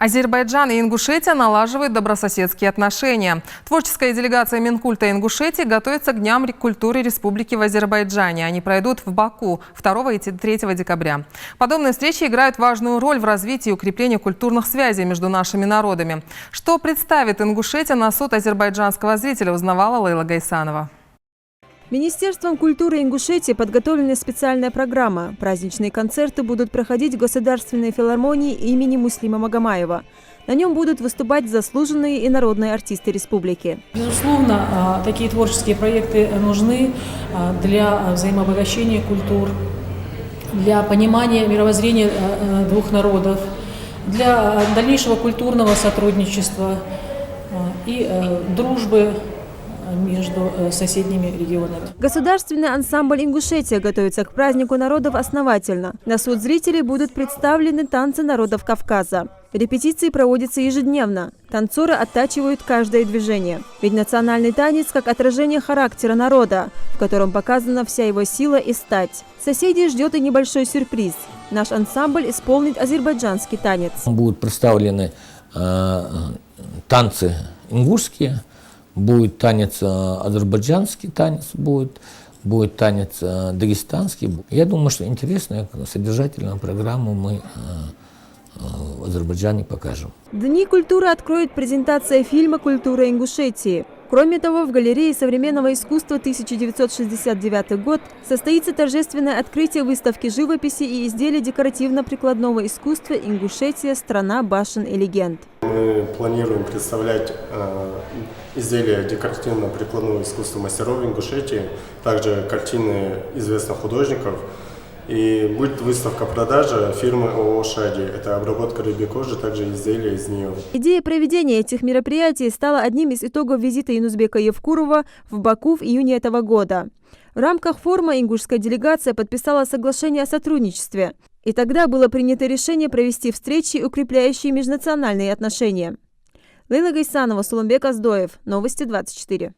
Азербайджан и Ингушетия налаживают добрососедские отношения. Творческая делегация Минкульта Ингушетии готовится к Дням культуры Республики в Азербайджане. Они пройдут в Баку 2 и 3 декабря. Подобные встречи играют важную роль в развитии и укреплении культурных связей между нашими народами. Что представит Ингушетия на суд азербайджанского зрителя, узнавала Лейла Гайсанова. Министерством культуры Ингушетии подготовлена специальная программа. Праздничные концерты будут проходить в Государственной филармонии имени Муслима Магомаева. На нем будут выступать заслуженные и народные артисты республики. Безусловно, такие творческие проекты нужны для взаимообогащения культур, для понимания мировоззрения двух народов, для дальнейшего культурного сотрудничества и дружбы между соседними регионами. Государственный ансамбль «Ингушетия» готовится к празднику народов основательно. На суд зрителей будут представлены танцы народов Кавказа. Репетиции проводятся ежедневно. Танцоры оттачивают каждое движение. Ведь национальный танец как отражение характера народа, в котором показана вся его сила и стать. Соседей ждет и небольшой сюрприз. Наш ансамбль исполнит азербайджанский танец. Будут представлены танцы ингушские. Будет танец азербайджанский, будет танец дагестанский. Я думаю, что интересную, содержательную программу мы в Азербайджане покажем. Дни культуры откроет презентация фильма «Культура Ингушетии». Кроме того, в галерее современного искусства 1969 год состоится торжественное открытие выставки живописи и изделий декоративно-прикладного искусства «Ингушетия. Страна башен и легенд». Мы планируем представлять изделия декоративно-прикладного искусства мастеров Ингушетии, также картины известных художников. И будет выставка-продажа фирмы ООО «Шади». Это обработка рыбьей кожи, также изделия из нее. Идея проведения этих мероприятий стала одним из итогов визита Юнузбека Евкурова в Баку в июне этого года. В рамках форума ингушская делегация подписала соглашение о сотрудничестве. И тогда было принято решение провести встречи, укрепляющие межнациональные отношения. Лейла Гайсанова, Сулумбек Аздоев. Новости 24.